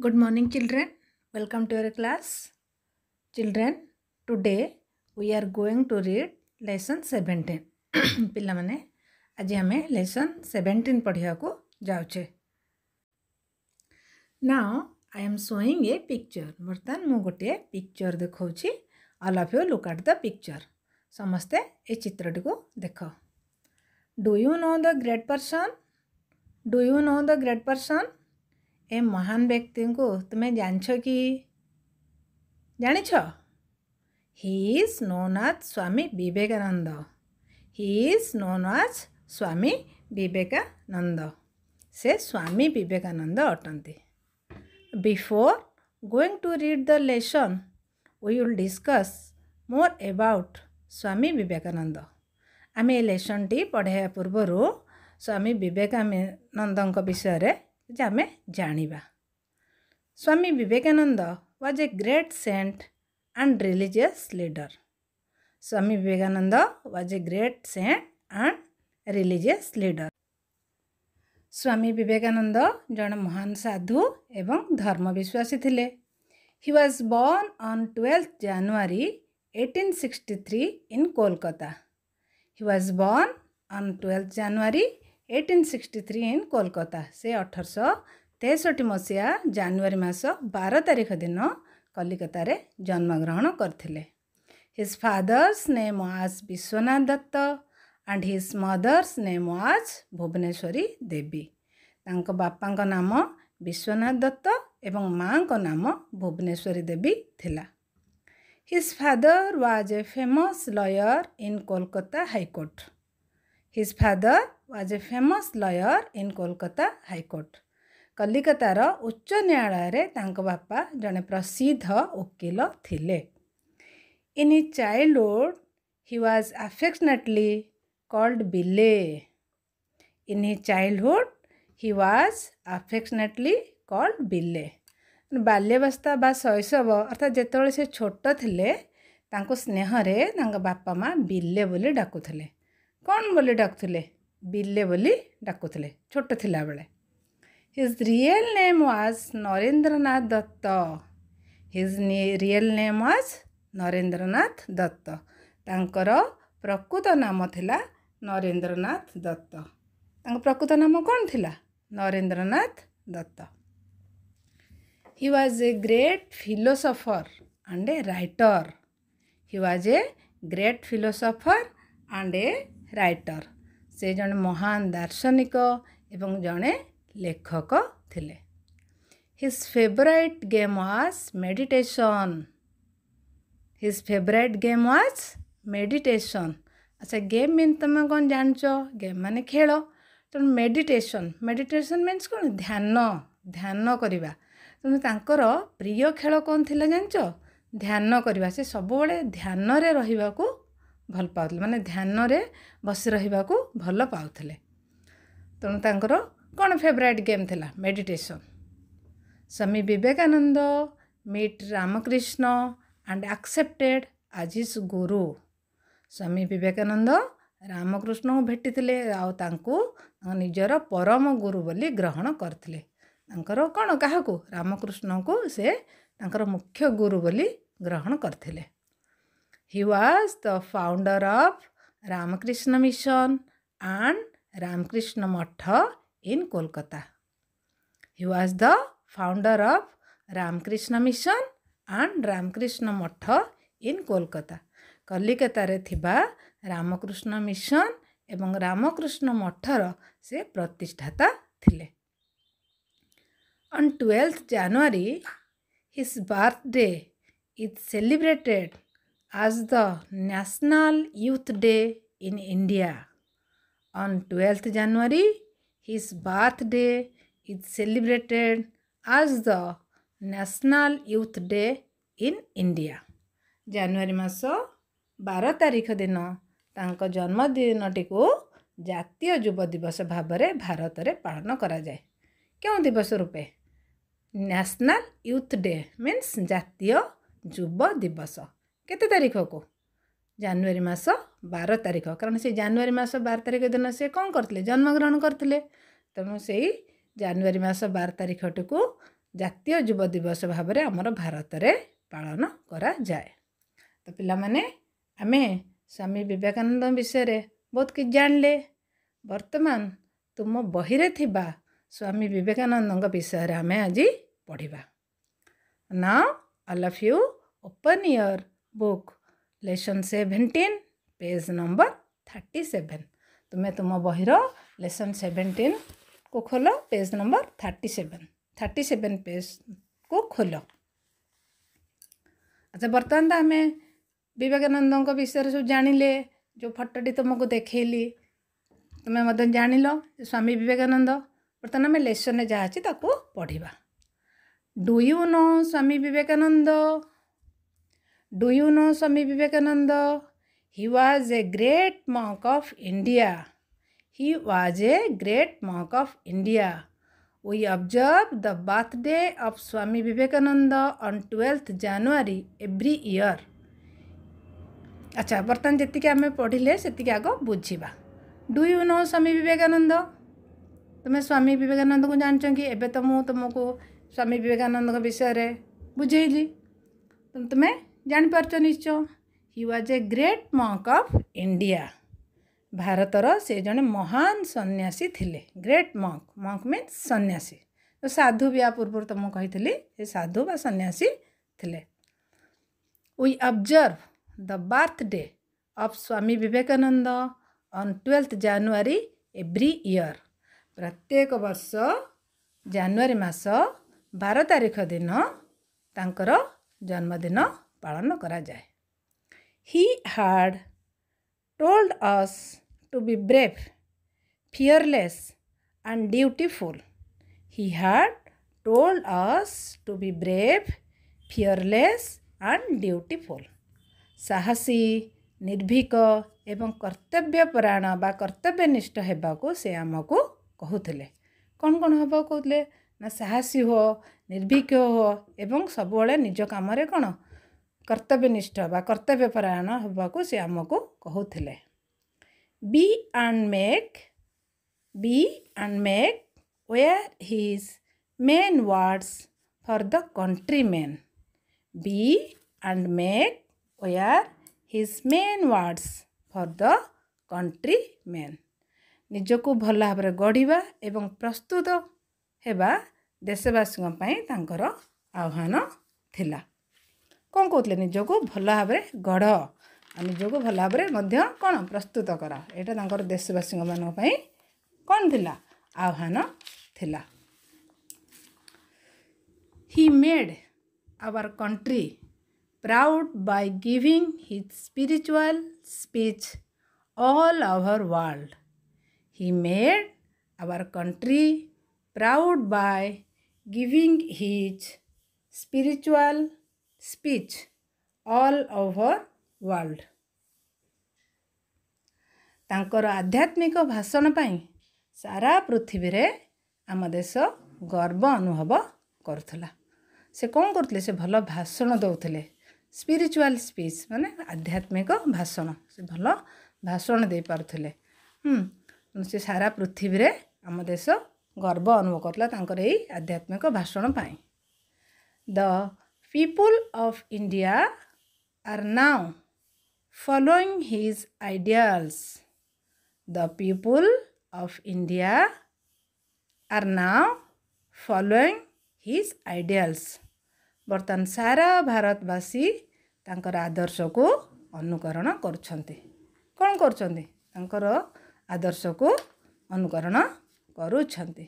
Good morning, children. Welcome to your class. Children, today we are going to read lesson 17. पिलामने आज आमे lesson 17 पढ़िया को जाउछे. Now I am showing a picture. बर्तन मु गोटे picture देखौछि. All of you look at the picture. समस्ते ए चित्रटी को देखो. Do you know the great person? Do you know the great person? ए महान व्यक्ति को तुम्हें जानछ कि जानिछ? He is known as Swami Vivekananda. He is known as Swami Vivekananda. से Swami Vivekananda अटंती. Before going to read the lesson, we will discuss more about Swami Vivekananda. आमे lesson T पढ़ाया पूर्वरु स्वामी विवेकानंद विषय रे जामे जानिबा. Swami Vivekananda was a great saint and religious leader. Swami Vivekananda was a great saint and religious leader. Swami Vivekananda जन महान साधु एवं धर्म विश्वासी थिले. He was born on 12th January 1863 in Kolkata. He was born on 12th January 1863 in Kolkata. से 1863 मसीहा जनवरी मास 12 तारिख दिन कलिकता रे जन्म ग्रहण करथिले. His father's name was Vishwanath Dutt and his mother's name was Bhuvaneshwari देवी. तांको बापा को नाम विश्वनाथ दत्त एवं मां को नाम भुवनेश्वरी देवी थिला. His father was a famous lawyer in Kolkata High Court. His father was a famous lawyer in Kolkata High Court. कलिकतार उच्च न्यायालय रे तांको बापा जने प्रसिद्ध वकील थिले. In his childhood, he was affectionately called Bille. In his childhood, he was affectionately called Bille. बाल्यावस्था बा शैशव अर्थात जेतବେଳେ से छोट थिले तांको स्नेह रे तांको बापा माँ बिल्ले बोली डाकुथिले. कौन बोली डाकुथिले? बिल्ले बोली डाकुथिले छोट थिला बेले. His real name was Narendranath Datta. His real name was Narendranath Datta. तांकर प्रकृत नाम थिला नरेंद्रनाथ दत्त. तांको प्रकृत नाम कौन थिला? Narendranath Dutt. He was a great philosopher and a writer. He was a great philosopher and a writer. से जने महान दार्शनिक एवं जने लेखक थिले. His favorite game was meditation. His favorite game was meditation. अच्छा गेम मीन तुम कौन जानचो? गेम माने खेल. तो मेडिटेशन मीन्स कौन? ध्यान करिबा. तुम तांकर प्रिय खेल कौन थिला जानचो? ध्यान करिबा. से सब बेले ध्यान रे रहिबा को भल पाउथले. माने ध्यान रे बस रहिबा को भल पाउथले. तनु तांकर कौन फेवरेट गेम थिला? Meditation. Swami Vivekananda meet Ramakrishna and accepted as his guru. Swami Vivekananda Ramakrishna को भेटिथिले आ तांको निजर परम गुरु बोली ग्रहण करथिले. तांकर कौन काहाकू? रामकृष्ण को से तांकर मुख्य गुरु बोली ग्रहण करथिले. He was the founder of Ramakrishna Mission and Ramakrishna Matha in Kolkata. He was the founder of Ramakrishna Mission and Ramakrishna Matha in Kolkata. Kolkata रे थिबा रामकृष्ण मिशन एवं रामकृष्ण मठर से प्रतिष्ठाता थिले. On 12th January, his birthday is celebrated as the National Youth Day in India. On 12th January, his birthday is celebrated as the National Youth Day in India. जनवरी मास 12 तारिख दिन तांको जन्मदिनटी को जातीय युव दिवस भाव में भारत रे पालन करा जाए. क्यों दिवस रूपे? नेशनल यूथ डे मीन्स जातीय युव दिवस. केते तारिख को? जनवरी मास 12 तारिख. कारण से जनवरी मास 12 तारिख दिन से कौन करथिले? जन्म ग्रहण करथिले. तेणु से जनवरी मास 12 तारिख को जातीय युवा दिवस भाव में आमर भारत में पालन करा जाए। तो पिला माने आमे स्वामी विवेकानंद विषय बहुत कि जानले। वर्तमान तुम बही रे थिबा स्वामी विवेकानंद विषय आमे आज पढ़िबा। Now all of you open your book lesson 17 page number 37। तुम्हें तुम बही लेसन 17 को खोल पेज नंबर 37 पेज को खोल। अच्छा बर्तमान तो आम विवेकानंद विषय सब जानिले। जो फटोटी तुमको देखली तुम्हें मत जान स्वामी विवेकानंद। बर्तमान आम लेसन जहाँ अच्छी पढ़ा। Do you know Swami Vivekananda? Do you know Swami Vivekananda? He was a great monk of India. He was a great monk of India. We observe the birthday of Swami Vivekananda on 12th January every year. अच्छा बर्तमान जी आम पढ़िले से आग बुझा। Do you know Swami Vivekananda? तुम्हें स्वामी विवेकानंद को जान कि एबे तो मुझे तुमको स्वामी विवेकानंद विषय बुझेली तुम्हें जापार निश्चय। He was a great monk of India. भारतर से जड़े महान सन्यासी थिले। ग्रेट मंक, मंक मीन्स सन्यासी। तो साधु भी आ पूर्व तुमको कही साधु बा सन्यासी थिले। We observe the birthday of Swami Vivekananda on 12th January every year. प्रत्येक वर्ष जनवरी मास 12 तारीख दिन तांकर जन्मदिन पालन करा जाए। He had told us to be brave, fearless and dutiful. He had told us to be brave, fearless and dutiful. साहसी, निर्भीक एवं कर्तव्यपरायण बा कर्तव्यनिष्ठ हेबाकू से आमको कहूले। कौन कौन हम कहते ना साहसी हो, निर्भीक हो एवं सबुले निज काम कौन कर्तव्यनिष्ठ बा कर्तव्यपरायण होबाकू से आमको कहूले। Be and make were his main words for the country man. Be and make were his main words for the country man. निजको भल भाव में गढ़ा एवं प्रस्तुत हेबा देशवासी तांकर आह्वान थिला। कौन कहते निजको भल भाव में गढ़ और निजको भल भाव में कौन प्रस्तुत कर। यहाँ देशवासी मानी कौन थिला आह्वान थिला। He made our country proud by giving his spiritual speech all over world. He made our country proud by giving his spiritual speech all over world. तांकर आध्यात्मिक भाषण पाई सारा पृथ्वी रे आम देश गर्व अनुभव करुला। से कौन करते से भल भाषण दौले। स्पिरिचुअल स्पीच माने आध्यात्मिक भाषण से भल भाषण दे पारुले। से सारा पृथ्वी रे आम देश गर्व अनुभव करला तांकर एई आध्यात्मिक भाषण पाई। The people of India are now following his ideals. The people of India are now following his ideals. बर्तमान सारा भारतवासी तांकर आदर्श को अनुकरण करुछंती। कौन करुछंती तांकर आदर्श को अनुकरण करुछंती।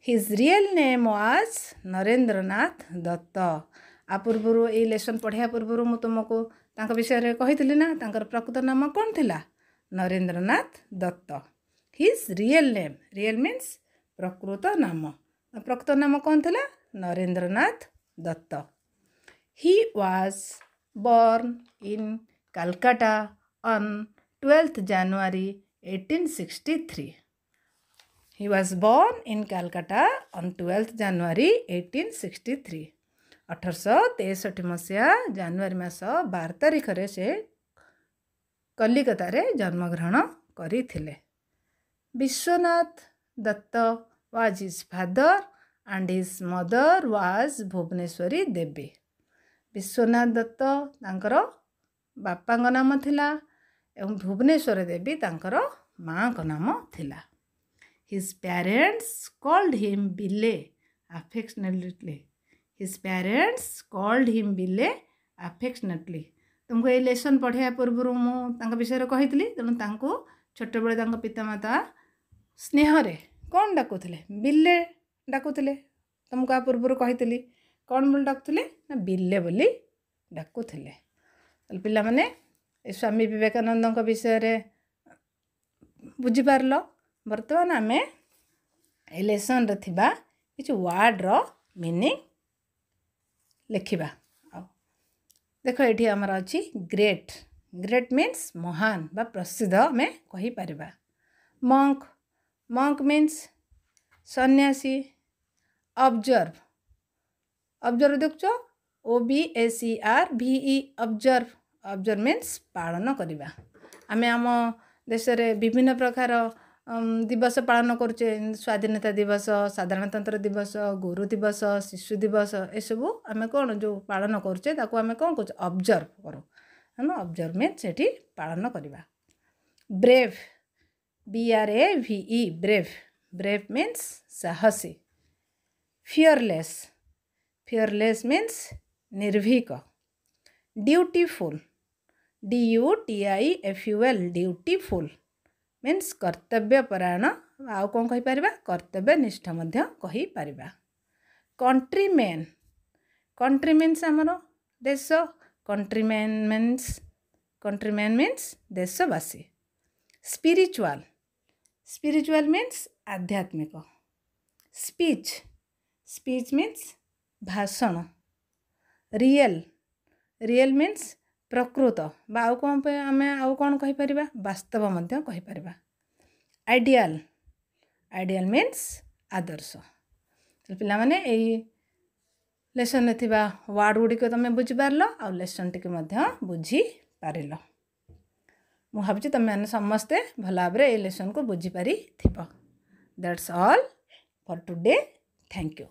His real name was Narendranath Datta. आ पूर्व ये लेसन पढ़िया पूर्व मु तुमको तांका विषय कही ना तांकर प्रकृत नाम कौन थिला Narendranath Datta. His real name, real means प्रकृत नाम, प्रकृत नाम कौन थिला Narendranath Datta. He was born in Calcutta on 12th January 1863. He was born in Calcutta on 12th January 1863. 1863 मसीहा जनवरी मास 12 तारीख रे से कलिकता रे जन्मग्रहण करथिले। Vishwanath Dutt was his father and his mother was Bhuvaneshwari देवी। विश्वनाथ दत्त तांकर बापांक नाम थिला एवं भुवनेश्वर देवी तांकर माँ को नाम थिला। His parents called him बिले affectionately। His parents called him बिले affectionately। तुमको ये लेसन पढ़िया पूर्व मु विषय कही तेणु छोट बड़े पितामाता स्नेह रे कौन डाकुले बिले डाकुले। तुमको आ पूर्व कही कौन बोली डाकुले ना बिले बोली डाकुले। पिला माने स्वामी विवेकानंद विषय रे बुझीपार। बर्तमान आम ए लेसन रे थिबा किछ वर्ड रो मीनिंग लिखिबा। देख ये आमर अच्छी ग्रेट। ग्रेट मीन्स महान बा प्रसिद्ध आम कही पारिबा। मंक। मंक मीन्स सन्यासी। ऑब्जर्व। ऑब्जर्व देखो OBSERVE ऑब्जर्व। ऑब्जर्व मीन्स पालन करवा। आम आम देश रे विभिन्न प्रकार दिवस पालन करुचे। स्वाधीनता दिवस, साधारणतंत्र दिवस, गुरु दिवस, शिशु दिवस, ये सब आम कौन जो पालन करुचे ताको आम कौन कर ऑब्जर्व करूँ है ना। ऑब्जर्व मीन्स ये पालन करवा। Brave. BRAVE brave. Brave means साहसी। फियरलेस। फियरलेस मीन्स निर्भीक। ड्यूटीफुल। DUTIFUL ड्यूटीफुल मीन्स कर्तव्यपरायण। आउ कौन कही पारिबा कर्तव्यनिष्ठ मध्य कही पारिबा। कंट्रीमैन। कंट्री मीन्स आमर देश। कंट्रीमैन मीन्स देशवासी। स्पिरिचुअल। स्पिरिचुअल मीन्स आध्यात्मिक। स्पीच। स्पीच मीन्स भाषण। रियल। रियल मीन्स प्रकृत बा आउ कौन पे आम आउ कौन कही पारिबा वास्तव मध्य कही पारिबा। आइडियल। आइडियल मीन्स आदर्श। पिला माने एई लेसन थिबा वर्ड गुडी को तमे बुझी पारल आ लेसन टिके मध्य बुझी पारिल। मु भाबुची तमे माने समस्ते भल भाव ए लेसन को बुझी पारि थिबो। That's all for today. Thank you.